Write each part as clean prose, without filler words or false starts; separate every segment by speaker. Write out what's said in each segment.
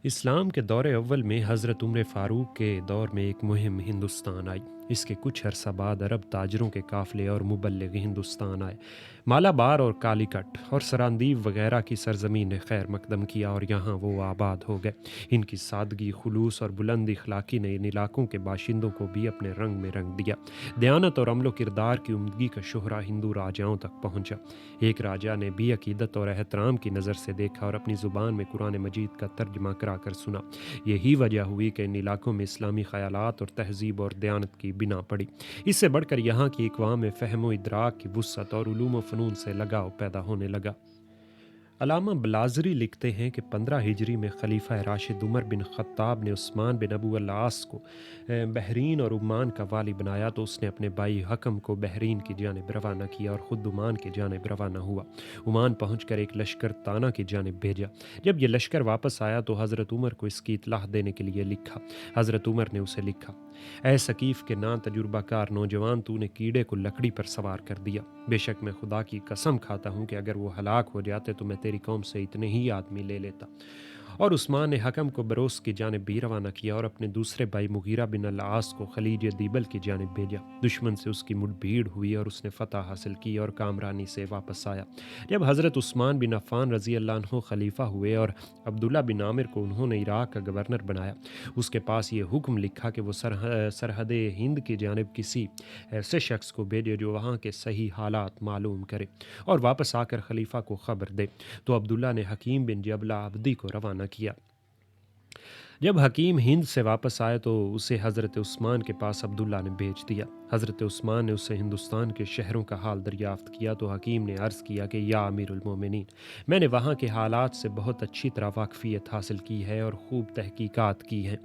Speaker 1: اسلام کے دور اول میں حضرت عمر فاروق کے دور میں ایک مہم ہندوستان آئی۔ اس کے کچھ عرصہ بعد عرب تاجروں کے قافلے اور مبلغ ہندوستان آئے۔ مالابار اور کالی کٹ اور سراندیب وغیرہ کی سرزمین نے خیر مقدم کیا اور یہاں وہ آباد ہو گئے۔ ان کی سادگی، خلوص اور بلند اخلاقی نے ان علاقوں کے باشندوں کو بھی اپنے رنگ میں رنگ دیا۔ دیانت اور عمل و کردار کی عمدگی کا شہرہ ہندو راجاؤں تک پہنچا۔ ایک راجا نے بھی عقیدت اور احترام کی نظر سے دیکھا اور اپنی زبان میں قرآن مجید کا ترجمہ کرا کر سنا۔ یہی وجہ ہوئی کہ ان علاقوں میں اسلامی خیالات اور تہذیب اور دیانت کی بنا پڑی۔ اس سے بڑھ کر یہاں کی اقوام میں فہم و ادراک کی وسعت اور علوم و فنون سے لگاؤ پیدا ہونے لگا۔ علامہ بلازری لکھتے ہیں کہ 15 ہجری میں خلیفہ راشد عمر بن خطاب نے عثمان بن ابو العاص کو بحرین اور عمان کا والی بنایا تو اس نے اپنے بھائی حکم کو بحرین کی جانب روانہ کیا اور خود عمان کی جانب روانہ ہوا۔ عمان پہنچ کر ایک لشکر تانا کی جانب بھیجا۔ جب یہ لشکر واپس آیا تو حضرت عمر کو اس کی اطلاع دینے کے لیے لکھا۔ حضرت عمر نے اسے لکھا: اے ثقیف کے نا تجربہ کار نوجوان، تو نے کیڑے کو لکڑی پر سوار کر دیا۔ بے شک میں خدا کی قسم کھاتا ہوں کہ اگر وہ ہلاک ہو جاتے تو میں تیری قوم سے اتنے ہی آدمی لے لیتا۔ اور عثمان نے حکم کو بروس کی جانب بھی روانہ کیا اور اپنے دوسرے بھائی مغیرہ بن العاص کو خلیج دیبل کی جانب بھیجا۔ دشمن سے اس کی مٹ بھیڑ ہوئی اور اس نے فتح حاصل کی اور کامرانی سے واپس آیا۔ جب حضرت عثمان بن عفان رضی اللہ عنہ خلیفہ ہوئے اور عبداللہ بن عامر کو انہوں نے عراق کا گورنر بنایا، اس کے پاس یہ حکم لکھا کہ وہ سرحد ہند کی جانب کسی ایسے شخص کو بھیجے جو وہاں کے صحیح حالات معلوم کرے اور واپس آ کر خلیفہ کو خبر دے۔ تو عبداللہ نے حکیم بن جبلہ عبدی کو روانہ کیا۔ جب حکیم ہند سے واپس آئے تو اسے حضرت عثمان کے پاس عبداللہ نے بھیج دیا۔ حضرت عثمان نے اسے ہندوستان کے شہروں کا حال دریافت کیا تو حکیم نے عرض کیا کہ یا امیر المومنین، میں نے وہاں کے حالات سے بہت اچھی طرح واقفیت حاصل کی ہے اور خوب تحقیقات کی ہیں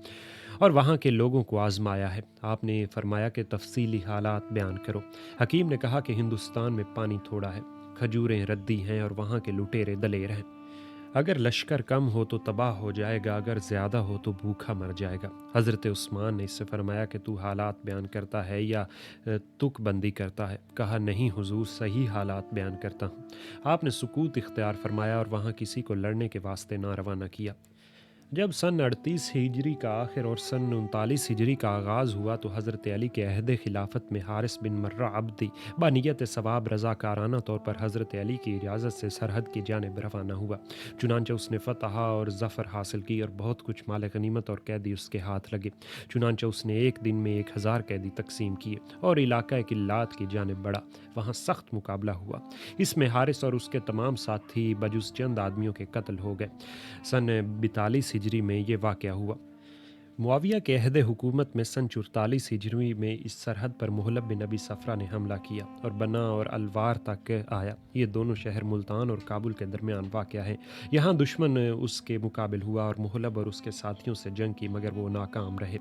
Speaker 1: اور وہاں کے لوگوں کو آزمایا ہے۔ آپ نے فرمایا کہ تفصیلی حالات بیان کرو۔ حکیم نے کہا کہ ہندوستان میں پانی تھوڑا ہے، کھجوریں ردی ہیں اور وہاں کے لٹیرے دلیر ہیں۔ اگر لشکر کم ہو تو تباہ ہو جائے گا، اگر زیادہ ہو تو بھوکا مر جائے گا۔ حضرت عثمان نے اس سے فرمایا کہ تو حالات بیان کرتا ہے یا تک بندی کرتا ہے؟ کہا نہیں حضور، صحیح حالات بیان کرتا ہوں۔ آپ نے سکوت اختیار فرمایا اور وہاں کسی کو لڑنے کے واسطے نہ روانہ کیا۔ جب سن 38 ہجری کا آخر اور سن 39 ہجری کا آغاز ہوا تو حضرت علی کے عہد خلافت میں حارث بن مرہ عبدی بنیت ثواب رضاکارانہ طور پر حضرت علی کی اجازت سے سرحد کی جانب روانہ ہوا۔ چنانچہ اس نے فتح اور ظفر حاصل کی اور بہت کچھ مال غنیمت اور قیدی اس کے ہاتھ لگے۔ چنانچہ اس نے ایک دن میں 1000 قیدی تقسیم کیے اور علاقہ کلات کی جانب بڑھا۔ وہاں سخت مقابلہ ہوا۔ اس میں حارث اور اس کے تمام ساتھی بجز چند آدمیوں کے قتل ہو گئے۔ سن 42 ہجری میں یہ واقعہ ہوا۔ معاویہ کے عہد حکومت میں سن 44 ہجری میں اس سرحد پر محلب بن ابی صفرہ نے حملہ کیا اور بنا اور الوار تک آیا۔ یہ دونوں شہر ملتان اور کابل کے درمیان واقع ہیں۔ یہاں دشمن اس کے مقابل ہوا اور محلب اور اس کے ساتھیوں سے جنگ کی مگر وہ ناکام رہے۔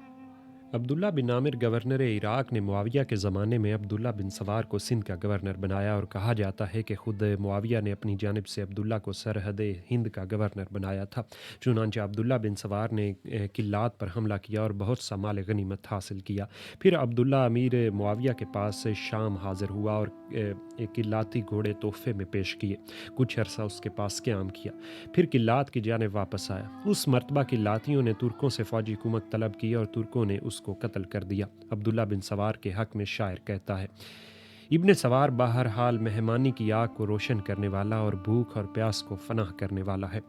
Speaker 1: عبداللہ بن عامر گورنر عراق نے معاویہ کے زمانے میں عبداللہ بن سوار کو سندھ کا گورنر بنایا اور کہا جاتا ہے کہ خود معاویہ نے اپنی جانب سے عبداللہ کو سرحد ہند کا گورنر بنایا تھا۔ چنانچہ عبداللہ بن سوار نے قلات پر حملہ کیا اور بہت سا مال غنیمت حاصل کیا۔ پھر عبداللہ امیر معاویہ کے پاس شام حاضر ہوا اور قلاتی گھوڑے تحفے میں پیش کیے۔ کچھ عرصہ اس کے پاس قیام کیا، پھر قلات کی جانب واپس آیا۔ اس مرتبہ قلاتیوں نے ترکوں سے فوجی کمک طلب کی اور ترکوں نے اس کو قتل کر دیا۔ عبداللہ بن سوار کے حق میں شاعر کہتا ہے: ابن سوار بہرحال مہمانی کی آگ کو روشن کرنے والا اور بھوک اور پیاس کو فنا کرنے والا ہے۔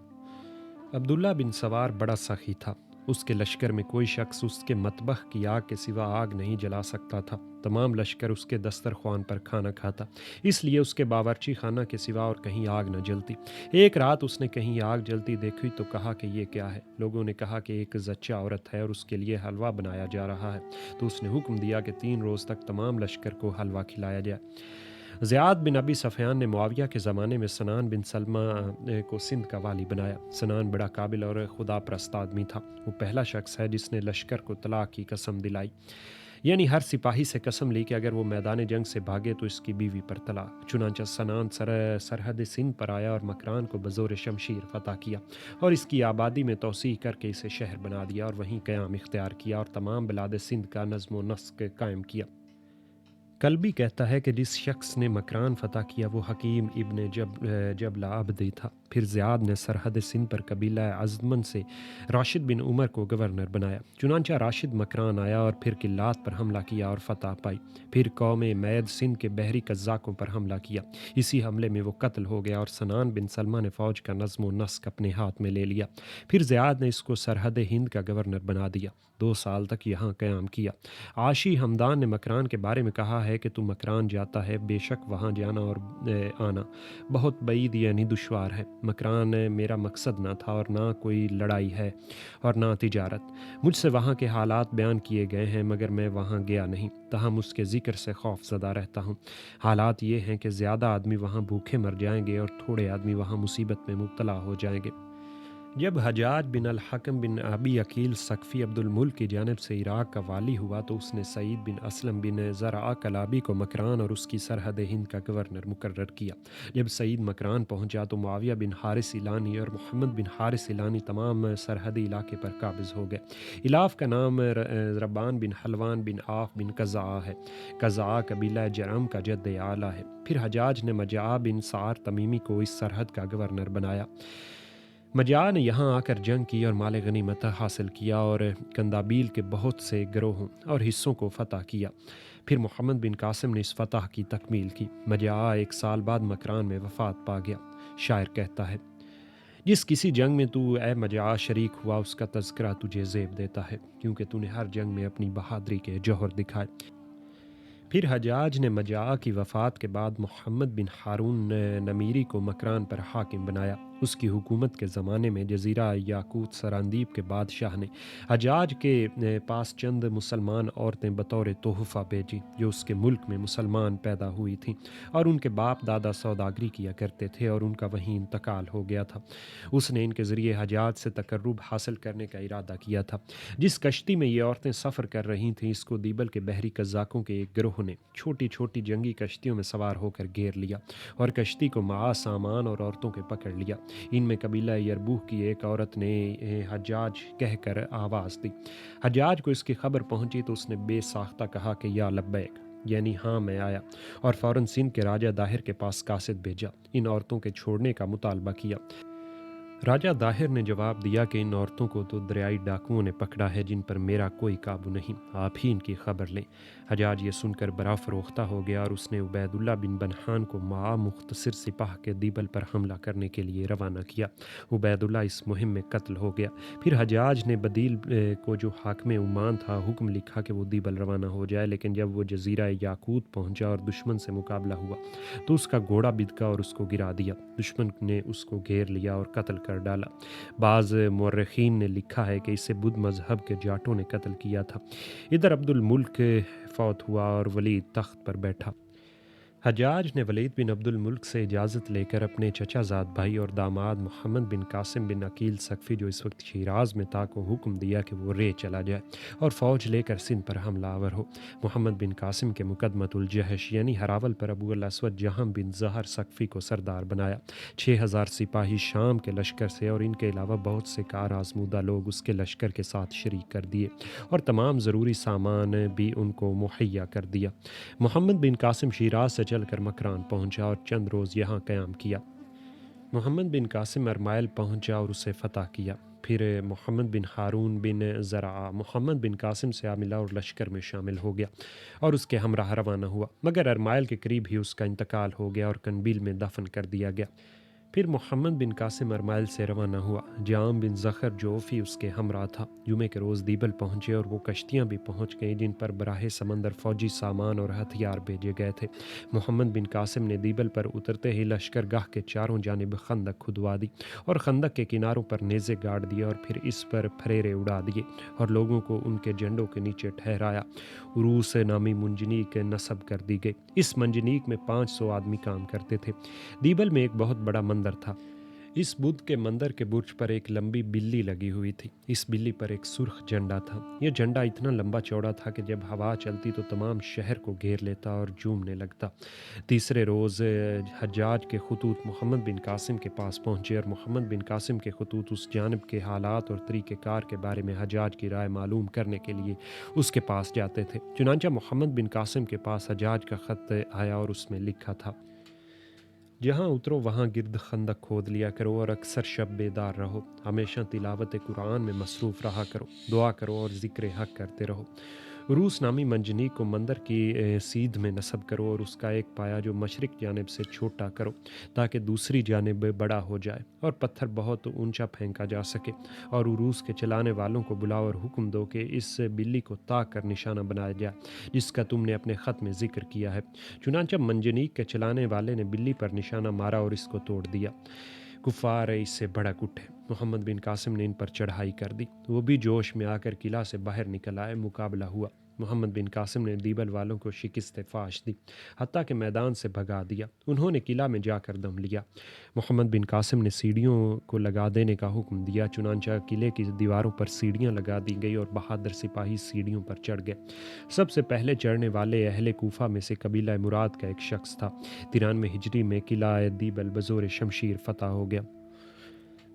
Speaker 1: عبداللہ بن سوار بڑا سخی تھا۔ اس کے لشکر میں کوئی شخص اس کے مطبخ کی آگ کے سوا آگ نہیں جلا سکتا تھا۔ تمام لشکر اس کے دسترخوان پر کھانا کھاتا، اس لیے اس کے باورچی خانہ کے سوا اور کہیں آگ نہ جلتی۔ ایک رات اس نے کہیں آگ جلتی دیکھی تو کہا کہ یہ کیا ہے؟ لوگوں نے کہا کہ ایک زچہ عورت ہے اور اس کے لیے حلوہ بنایا جا رہا ہے۔ تو اس نے حکم دیا کہ 3 روز تک تمام لشکر کو حلوہ کھلایا جائے۔ زیاد بن ابی سفیان نے معاویہ کے زمانے میں سنان بن سلمہ کو سندھ کا والی بنایا۔ سنان بڑا قابل اور خدا پرست آدمی تھا۔ وہ پہلا شخص ہے جس نے لشکر کو طلاق کی قسم دلائی، یعنی ہر سپاہی سے قسم لی کہ اگر وہ میدان جنگ سے بھاگے تو اس کی بیوی پر طلاق۔ چنانچہ سنان سرحد سندھ پر آیا اور مکران کو بزور شمشیر فتح کیا اور اس کی آبادی میں توسیع کر کے اسے شہر بنا دیا اور وہیں قیام اختیار کیا اور تمام بلاد سندھ کا نظم و نسق قائم کیا۔ کلبی کہتا ہے کہ جس شخص نے مکران فتح کیا وہ حکیم ابن جبلہ عبدی تھا۔ پھر زیاد نے سرحد سندھ پر قبیلہ ازمن سے راشد بن عمر کو گورنر بنایا۔ چنانچہ راشد مکران آیا اور پھر قلات پر حملہ کیا اور فتح پائی۔ پھر قوم مید سندھ کے بحری قزاقوں پر حملہ کیا۔ اسی حملے میں وہ قتل ہو گیا اور سنان بن سلمہ نے فوج کا نظم و نسق اپنے ہاتھ میں لے لیا۔ پھر زیاد نے اس کو سرحد ہند کا گورنر بنا دیا۔ 2 سال تک یہاں قیام کیا۔ عاشی ہمدان نے مکران کے بارے میں کہا ہے کہ تو مکران جاتا ہے، بے شک وہاں جانا اور آنا بہت بعید یعنی دشوار ہے۔ مکران میرا مقصد نہ تھا اور نہ کوئی لڑائی ہے اور نہ تجارت۔ مجھ سے وہاں کے حالات بیان کیے گئے ہیں مگر میں وہاں گیا نہیں، تاہم اس کے ذکر سے خوف زدہ رہتا ہوں۔ حالات یہ ہیں کہ زیادہ آدمی وہاں بھوکے مر جائیں گے اور تھوڑے آدمی وہاں مصیبت میں مبتلا ہو جائیں گے۔ جب حجاج بن الحکم بن ابی عقیل ثقفی عبد الملک کی جانب سے عراق کا والی ہوا تو اس نے سعید بن اسلم بن زرع کلابی کو مکران اور اس کی سرحد ہند کا گورنر مقرر کیا۔ جب سعید مکران پہنچا تو معاویہ بن حارث ایلانی اور محمد بن حارث ایلانی تمام سرحدی علاقے پر قابض ہو گئے۔ الاف کا نام ربان بن حلوان بن آف بن قزعہ ہے۔ قزعہ قبیلہ جرم کا جد اعلیٰ ہے۔ پھر حجاج نے مجاع بن سعار تمیمی کو اس سرحد کا گورنر بنایا۔ مجاع نے یہاں آ کر جنگ کی اور مال غنیمت حاصل کیا اور کندابیل کے بہت سے گروہوں اور حصوں کو فتح کیا۔ پھر محمد بن قاسم نے اس فتح کی تکمیل کی۔ مجاع 1 سال بعد مکران میں وفات پا گیا۔ شاعر کہتا ہے: جس کسی جنگ میں تو اے مجاع شریک ہوا اس کا تذکرہ تجھے زیب دیتا ہے، کیونکہ تو نے ہر جنگ میں اپنی بہادری کے جوہر دکھائے۔ پھر حجاج نے مجاع کی وفات کے بعد محمد بن ہارون نمیری کو مکران پر حاکم بنایا۔ اس کی حکومت کے زمانے میں جزیرہ یاقوت سراندیب کے بادشاہ نے حجاج کے پاس چند مسلمان عورتیں بطور تحفہ بھیجی جو اس کے ملک میں مسلمان پیدا ہوئی تھیں اور ان کے باپ دادا سوداگری کیا کرتے تھے اور ان کا وہیں انتقال ہو گیا تھا۔ اس نے ان کے ذریعے حجاج سے تقرب حاصل کرنے کا ارادہ کیا تھا۔ جس کشتی میں یہ عورتیں سفر کر رہی تھیں اس کو دیبل کے بحری قزاقوں کے ایک گروہ نے چھوٹی چھوٹی جنگی کشتیوں میں سوار ہو کر گھیر لیا اور کشتی کو معا سامان اور عورتوں کے پکڑ لیا۔ ان میں قبیلہ یربوہ کی ایک عورت نے حجاج کہہ کر آواز دی۔ حجاج کو اس کی خبر پہنچی تو اس نے بے ساختہ کہا کہ یا لبیک، یعنی ہاں میں آیا، اور فوراً سندھ کے راجہ داہر کے پاس قاصد بھیجا، ان عورتوں کے چھوڑنے کا مطالبہ کیا۔ راجہ داہر نے جواب دیا کہ ان عورتوں کو تو دریائی ڈاکوؤں نے پکڑا ہے جن پر میرا کوئی قابو نہیں، آپ ہی ان کی خبر لیں۔ حجاج یہ سن کر برا فروختہ ہو گیا اور اس نے عبید اللہ بن بنحان کو معا مختصر سپاہ کے دیبل پر حملہ کرنے کے لیے روانہ کیا۔ عبید اللہ اس مہم میں قتل ہو گیا۔ پھر حجاج نے بدیل کو جو حاکم عمان تھا حکم لکھا کہ وہ دیبل روانہ ہو جائے، لیکن جب وہ جزیرہ یاقوت پہنچا اور دشمن سے مقابلہ ہوا تو اس کا گھوڑا بدکا اور اس کو گرا دیا۔ دشمن نے اس کو گھیر لیا اور قتل کر ڈالا۔ بعض مورخین نے لکھا ہے کہ اسے بدھ مذہب کے جاٹوں نے قتل کیا تھا۔ ادھر عبد الملک فوت ہوا اور ولید تخت پر بیٹھا۔ حجاج نے ولید بن عبد الملک سے اجازت لے کر اپنے چچا زاد بھائی اور داماد محمد بن قاسم بن عقیل ثقفی جو اس وقت شیراز میں تھا کو حکم دیا کہ وہ رے چلا جائے اور فوج لے کر سندھ پر حملہ آور ہو۔ محمد بن قاسم کے مقدمۃ الجحش یعنی ہراول پر ابو الاسود جہم بن زہر ثقفی کو سردار بنایا۔ 6000 سپاہی شام کے لشکر سے اور ان کے علاوہ بہت سے کار آزمودہ لوگ اس کے لشکر کے ساتھ شریک کر دیے اور تمام ضروری سامان بھی ان کو مہیا کر دیا۔ محمد بن قاسم شیراز سے چل کر مکران پہنچا اور چند روز یہاں قیام کیا۔ محمد بن قاسم ارمائل پہنچا اور اسے فتح کیا۔ پھر محمد بن ہارون بن زرع محمد بن قاسم سے ملا اور لشکر میں شامل ہو گیا اور اس کے ہمراہ روانہ ہوا، مگر ارمائل کے قریب ہی اس کا انتقال ہو گیا اور کنبیل میں دفن کر دیا گیا۔ پھر محمد بن قاسم ارمائل سے روانہ ہوا۔ جام بن زخر جوفی اس کے ہمراہ تھا۔ جمعے کے روز دیبل پہنچے اور وہ کشتیاں بھی پہنچ گئیں جن پر براہ سمندر فوجی سامان اور ہتھیار بھیجے گئے تھے۔ محمد بن قاسم نے دیبل پر اترتے ہی لشکر گاہ کے چاروں جانب خندق کھدوا دی اور خندق کے کناروں پر نیزے گاڑ دیے اور پھر اس پر پھریرے اڑا دیے اور لوگوں کو ان کے جھنڈوں کے نیچے ٹھہرایا۔ عروس نامی منجنیق نصب کر دی گئی۔ اس منجنیق میں 500 آدمی کام کرتے تھے۔ دیبل میں ایک بہت بڑا مندر تھا۔ اس بدھ کے مندر کے برج پر ایک لمبی بلی لگی ہوئی تھی۔ اس بلی پر ایک سرخ جھنڈا تھا۔ یہ جھنڈا اتنا لمبا چوڑا تھا کہ جب ہوا چلتی تو تمام شہر کو گھیر لیتا اور جھومنے لگتا۔ تیسرے روز حجاج کے خطوط محمد بن قاسم کے پاس پہنچے اور محمد بن قاسم کے خطوط اس جانب کے حالات اور طریقہ کار کے بارے میں حجاج کی رائے معلوم کرنے کے لیے اس کے پاس جاتے تھے۔ چنانچہ محمد بن قاسم کے پاس حجاج کا خط آیا اور اس میں لکھا تھا: جہاں اترو وہاں گرد خندق کھود لیا کرو اور اکثر شب بیدار رہو، ہمیشہ تلاوت قرآن میں مصروف رہا کرو، دعا کرو اور ذکر حق کرتے رہو۔ روس نامی منجنیق کو مندر کی سیدھ میں نصب کرو اور اس کا ایک پایا جو مشرق جانب سے چھوٹا کرو تاکہ دوسری جانب بڑا ہو جائے اور پتھر بہت اونچا پھینکا جا سکے، اور عروس کے چلانے والوں کو بلاؤ اور حکم دو کہ اس بلی کو طاق کر نشانہ بنایا جائے جس کا تم نے اپنے خط میں ذکر کیا ہے۔ چنانچہ منجنیق کے چلانے والے نے بلی پر نشانہ مارا اور اس کو توڑ دیا۔ کفار اس سے بھڑک اٹھے، محمد بن قاسم نے ان پر چڑھائی کر دی، وہ بھی جوش میں آ کر قلعہ سے باہر نکل آئے۔ مقابلہ ہوا، محمد بن قاسم نے دیبل والوں کو شکست فاش دی، حتیٰ کہ میدان سے بھگا دیا۔ انہوں نے قلعہ میں جا کر دم لیا۔ محمد بن قاسم نے سیڑھیوں کو لگا دینے کا حکم دیا، چنانچہ قلعے کی دیواروں پر سیڑھیاں لگا دی گئی اور بہادر سپاہی سیڑھیوں پر چڑھ گئے۔ سب سے پہلے چڑھنے والے اہل کوفہ میں سے قبیلہ مراد کا ایک شخص تھا۔ 93 ہجری میں قلعہ دیبل بزور شمشیر فتح ہو گیا۔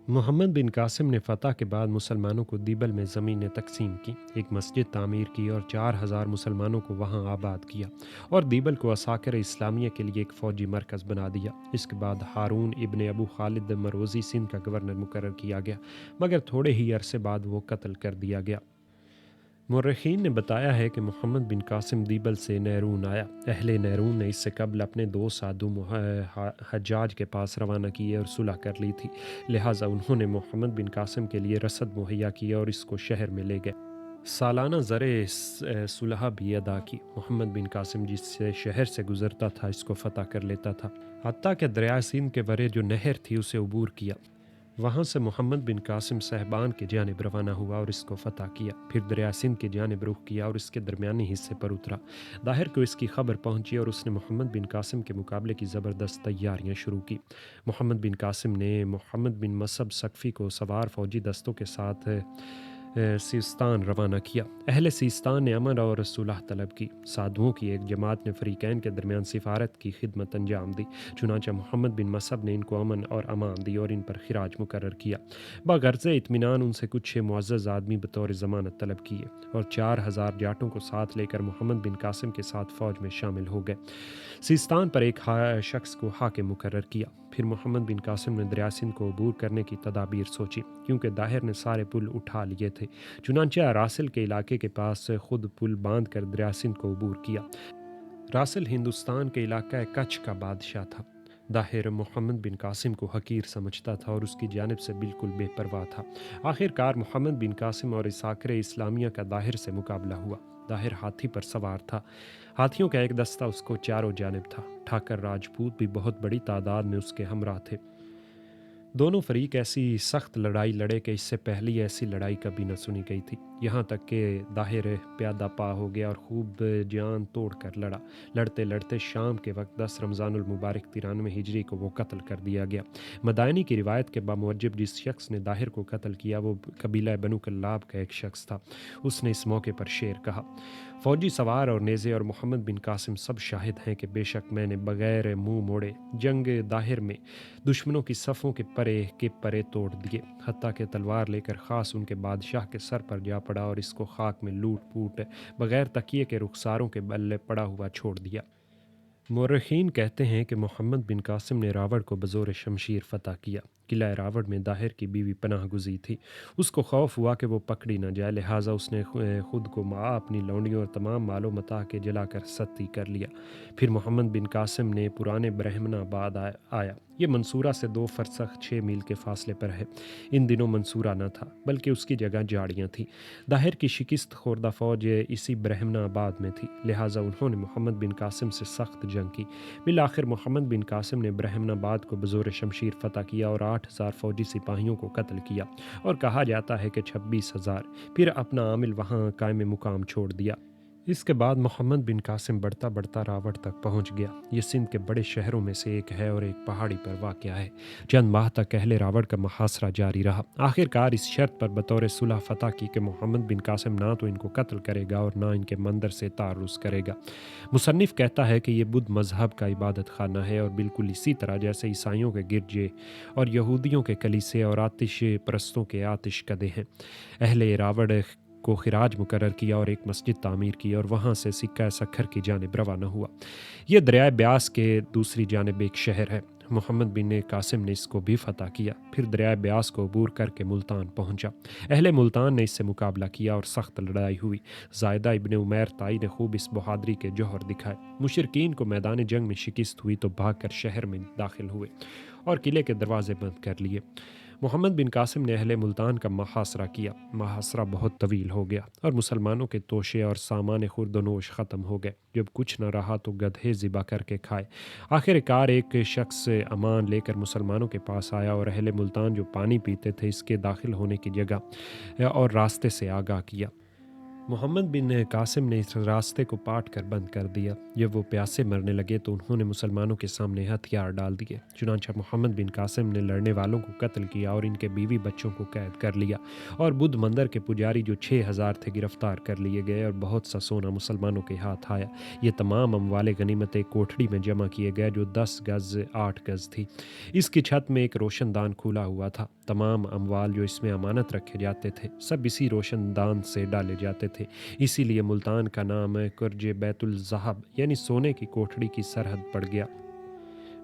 Speaker 1: محمد بن قاسم نے فتح کے بعد مسلمانوں کو دیبل میں زمینیں تقسیم کی، ایک مسجد تعمیر کی اور 4000 مسلمانوں کو وہاں آباد کیا، اور دیبل کو عساکر اسلامیہ کے لیے ایک فوجی مرکز بنا دیا۔ اس کے بعد ہارون ابن ابو خالد مروزی سندھ کا گورنر مقرر کیا گیا، مگر تھوڑے ہی عرصے بعد وہ قتل کر دیا گیا۔ مورخین نے بتایا ہے کہ محمد بن قاسم دیبل سے نیرون آیا۔ اہل نیرون نے اس سے قبل اپنے دو ساتھوں حجاج کے پاس روانہ کیے اور صلح کر لی تھی، لہٰذا انہوں نے محمد بن قاسم کے لیے رسد مہیا کیا اور اس کو شہر میں لے گئے۔ سالانہ زر صلح بھی ادا کی۔ محمد بن قاسم جس سے شہر سے گزرتا تھا اس کو فتح کر لیتا تھا، حتیٰ کہ دریائے سندھ کے ورے جو نہر تھی اسے عبور کیا۔ وہاں سے محمد بن قاسم صہبان کی جانب روانہ ہوا اور اس کو فتح کیا، پھر دریائے سندھ کی جانب رخ کیا اور اس کے درمیانی حصے پر اترا۔ داہر کو اس کی خبر پہنچی اور اس نے محمد بن قاسم کے مقابلے کی زبردست تیاریاں شروع کی۔ محمد بن قاسم نے محمد بن مصعب ثقفی کو سوار فوجی دستوں کے ساتھ سیستان روانہ کیا۔ اہل سیستان نے امن اور صلح طلب کی۔ سادھوؤں کی ایک جماعت نے فریقین کے درمیان سفارت کی خدمت انجام دی، چنانچہ محمد بن مصعب نے ان کو امن اور امان دی اور ان پر خراج مقرر کیا۔ بغرض اطمینان ان سے کچھ معزز آدمی بطور ضمانت طلب کیے اور 4000 جاٹوں کو ساتھ لے کر محمد بن قاسم کے ساتھ فوج میں شامل ہو گئے۔ سیستان پر ایک شخص کو حاکم مقرر کیا۔ پھر محمد بن قاسم نے دریا سندھ کو عبور کرنے کی تدابیر سوچی، کیونکہ داہر نے سارے پل اٹھا لیے تھے۔ چنانچہ راسل کے علاقے کے پاس خود پل باندھ کر دریا سندھ کو عبور کیا۔ راسل ہندوستان کے علاقہ کچھ کا بادشاہ تھا۔ داہر محمد بن قاسم کو حقیر سمجھتا تھا اور اس کی جانب سے بالکل بے پرواہ تھا۔ آخر کار محمد بن قاسم اور عساکر اسلامیہ کا داہر سے مقابلہ ہوا۔ داہر ہاتھی پر سوار تھا، ہاتھیوں کا ایک دستہ اس کو چاروں جانب تھا۔ ٹھاکر راجپوت بھی بہت بڑی تعداد میں اس کے ہمراہ تھے۔ دونوں فریق ایسی سخت لڑائی لڑے کہ اس سے پہلی ایسی لڑائی کبھی نہ سنی گئی تھی، یہاں تک کہ داہر پیادہ پا ہو گیا اور خوب جان توڑ کر لڑا۔ لڑتے لڑتے شام کے وقت 10 رمضان المبارک 93 ہجری کو وہ قتل کر دیا گیا۔ مدائنی کی روایت کے بموجب جس شخص نے داہر کو قتل کیا وہ قبیلہ بنو کلاب کا ایک شخص تھا۔ اس نے اس موقع پر شعر کہا: فوجی سوار اور نیزے اور محمد بن قاسم سب شاہد ہیں کہ بے شک میں نے بغیر منہ موڑے جنگ داہر میں دشمنوں کی صفوں کے پرے توڑ دیے، حتیٰ کہ تلوار لے کر خاص ان کے بادشاہ کے سر پر جا پڑا اور اس کو خاک میں لوٹ پوٹ بغیر تکیے کے رخساروں کے بلے پڑا ہوا چھوڑ دیا۔ مورخین کہتے ہیں کہ محمد بن قاسم نے راوڑ کو بزور شمشیر فتح کیا۔ قلعہ راوڑ میں داہر کی بیوی پناہ گزی تھی، اس کو خوف ہوا کہ وہ پکڑی نہ جائے، لہٰذا اس نے خود کو مع اپنی لونڈیوں اور تمام مال و متاع کے جلا کر ستی کر لیا۔ پھر محمد بن قاسم نے پرانے برہمن آباد آیا۔ یہ منصورہ سے 2 فرسخ 6 میل کے فاصلے پر ہے۔ ان دنوں منصورہ نہ تھا بلکہ اس کی جگہ جاڑیاں تھیں۔ داہر کی شکست خوردہ فوج اسی برہمن آباد میں تھی، لہٰذا انہوں نے محمد بن قاسم سے سخت جنگ کی۔ بالآخر محمد بن قاسم نے برہمن آباد کو بزور شمشیر فتح کیا اور 8000 فوجی سپاہیوں کو قتل کیا، اور کہا جاتا ہے کہ 26,000۔ پھر اپنا عامل وہاں قائم مقام چھوڑ دیا۔ اس کے بعد محمد بن قاسم بڑھتا بڑھتا راوڑ تک پہنچ گیا۔ یہ سندھ کے بڑے شہروں میں سے ایک ہے اور ایک پہاڑی پر واقع ہے۔ چند ماہ تک اہل راوڑ کا محاصرہ جاری رہا۔ آخر کار اس شرط پر بطور صلح فتح کی کہ محمد بن قاسم نہ تو ان کو قتل کرے گا اور نہ ان کے مندر سے تعرض کرے گا۔ مصنف کہتا ہے کہ یہ بدھ مذہب کا عبادت خانہ ہے، اور بالکل اسی طرح جیسے عیسائیوں کے گرجے اور یہودیوں کے کلیسے اور آتش پرستوں کے آتش کدے ہیں۔ اہل راوڑ کو خراج مقرر کیا اور ایک مسجد تعمیر کی اور وہاں سے سکہ سکھر کی جانب روانہ ہوا۔ یہ دریائے بیاس کے دوسری جانب ایک شہر ہے۔ محمد بن قاسم نے اس کو بھی فتح کیا، پھر دریائے بیاس کو عبور کر کے ملتان پہنچا۔ اہل ملتان نے اس سے مقابلہ کیا اور سخت لڑائی ہوئی۔ زائدہ ابن عمیر طائی نے خوب اس بہادری کے جوہر دکھائے۔ مشرکین کو میدان جنگ میں شکست ہوئی تو بھاگ کر شہر میں داخل ہوئے اور قلعے کے دروازے بند کر لیے۔ محمد بن قاسم نے اہل ملتان کا محاصرہ کیا۔ محاصرہ بہت طویل ہو گیا اور مسلمانوں کے توشے اور سامان خورد و نوش ختم ہو گئے۔ جب کچھ نہ رہا تو گدھے ذبح کر کے کھائے۔ آخر کار ایک شخص امان لے کر مسلمانوں کے پاس آیا اور اہل ملتان جو پانی پیتے تھے اس کے داخل ہونے کی جگہ اور راستے سے آگاہ کیا۔ محمد بن قاسم نے اس راستے کو پاٹ کر بند کر دیا۔ جب وہ پیاسے مرنے لگے تو انہوں نے مسلمانوں کے سامنے ہتھیار ڈال دیے۔ چنانچہ محمد بن قاسم نے لڑنے والوں کو قتل کیا اور ان کے بیوی بچوں کو قید کر لیا، اور بدھ مندر کے پجاری جو 6000 تھے گرفتار کر لیے گئے اور بہت سا سونا مسلمانوں کے ہاتھ آیا۔ یہ تمام اموال غنیمت ایک کوٹھڑی میں جمع کیے گئے جو 10 گز 8 گز تھی۔ اس کی چھت میں ایک روشن دان کھلا ہوا تھا۔ تمام اموال جو اس میں امانت رکھے جاتے تھے سب اسی روشن دان سے ڈالے جاتے تھے۔ اسی لیے ملتان کا نام کرج بیت الذہب یعنی سونے کی کوٹھڑی کی سرحد پڑ گیا۔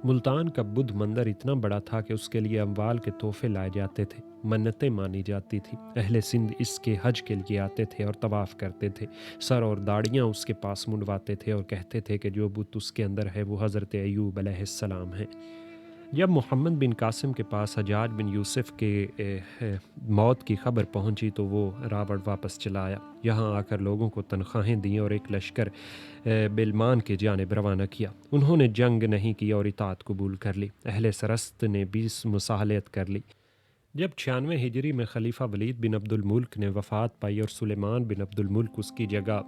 Speaker 1: ملتان کا بدھ مندر اتنا بڑا تھا کہ اس کے لیے اموال کے تحفے لائے جاتے تھے، منتیں مانی جاتی تھی۔ اہل سندھ اس کے حج کے لیے آتے تھے اور طواف کرتے تھے، سر اور داڑیاں اس کے پاس منڈواتے تھے اور کہتے تھے کہ جو بت اس کے اندر ہے وہ حضرت ایوب علیہ السلام ہے۔ جب محمد بن قاسم کے پاس حجاج بن یوسف کے موت کی خبر پہنچی تو وہ راوڑ واپس چلا آیا۔ یہاں آ کر لوگوں کو تنخواہیں دیں اور ایک لشکر بلمان کی جانب روانہ کیا۔ انہوں نے جنگ نہیں کی اور اطاعت قبول کر لی۔ اہل سرست نے بھی مصالحت کر لی۔ جب 96 ہجری میں خلیفہ ولید بن عبد الملک نے وفات پائی اور سلیمان بن عبد الملک اس کی جگہ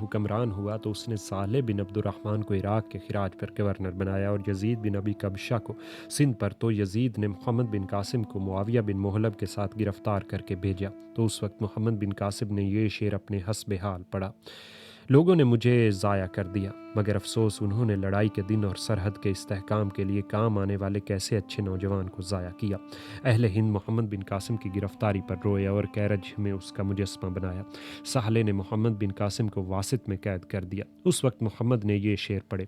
Speaker 1: حکمران ہوا تو اس نے صالح بن عبد الرحمن کو عراق کے خراج پر گورنر بنایا اور یزید بن ابی قبشہ کو سندھ پر۔ تو یزید نے محمد بن قاسم کو معاویہ بن محلب کے ساتھ گرفتار کر کے بھیجا۔ تو اس وقت محمد بن قاسم نے یہ شعر اپنے حسب حال پڑھا: لوگوں نے مجھے ضائع کر دیا، مگر افسوس انہوں نے لڑائی کے دن اور سرحد کے استحکام کے لیے کام آنے والے کیسے اچھے نوجوان کو ضائع کیا۔ اہل ہند محمد بن قاسم کی گرفتاری پر روئے اور کیرج میں اس کا مجسمہ بنایا۔ سہلے نے محمد بن قاسم کو واسط میں قید کر دیا۔ اس وقت محمد نے یہ شعر پڑھے: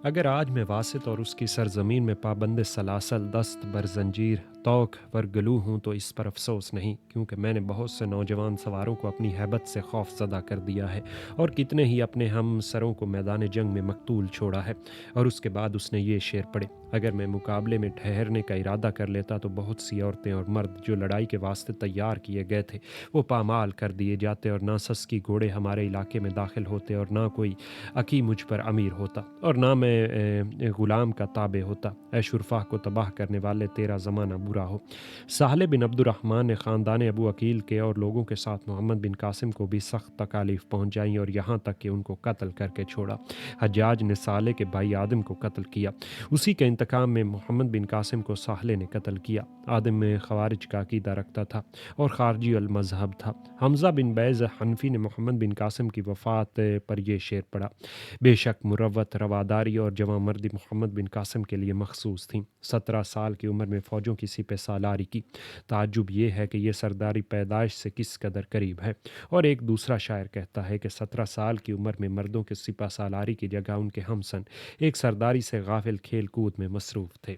Speaker 1: اگر آج میں واسط اور اس کی سرزمین میں پابند سلاسل دست بر زنجیر توک ور گلو ہوں تو اس پر افسوس نہیں، کیونکہ میں نے بہت سے نوجوان سواروں کو اپنی ہیبت سے خوف زدہ کر دیا ہے اور کتنے ہی اپنے ہم سروں کو میدان جنگ میں مقتول چھوڑا ہے۔ اور اس کے بعد اس نے یہ شعر پڑھے: اگر میں مقابلے میں ٹھہرنے کا ارادہ کر لیتا تو بہت سی عورتیں اور مرد جو لڑائی کے واسطے تیار کیے گئے تھے وہ پامال کر دیے جاتے اور نہ سسکی گھوڑے ہمارے علاقے میں داخل ہوتے اور نہ کوئی عقی مجھ پر امیر ہوتا اور نہ میں غلام کا تابع ہوتا۔ اے شرفا کو تباہ کرنے والے تیرا زمانہ برا ہو۔ سہل بن عبد الرحمن نے خاندان ابو عقیل کے اور لوگوں کے ساتھ محمد بن قاسم کو بھی سخت تکالیف پہنچائیں اور یہاں تک کہ ان کو قتل کر کے چھوڑا۔ حجاج نے صالح کے بھائی آدم کو قتل کیا۔ اسی کے انتقام میں محمد بن قاسم کو صالح نے قتل کیا۔ آدم میں خوارج کا عقیدہ رکھتا تھا اور خارجی المذہب تھا۔ حمزہ بن بیض حنفی نے محمد بن قاسم کی وفات پر یہ شعر پڑھا: بے شک مروت رواداری اور جوان مردی محمد بن قاسم کے لیے مخصوص تھیں۔ 17 سال کی عمر میں فوجوں کی سپہ سالاری کی۔ تعجب یہ ہے کہ یہ سرداری پیدائش سے کس قدر قریب ہے۔ اور ایک دوسرا شاعر کہتا ہے کہ 17 سال کی عمر میں مردوں کے سپہ سالاری کی جگہ ان کے ہمسن ایک سرداری سے غافل کھیل کود میں مصروف تھے۔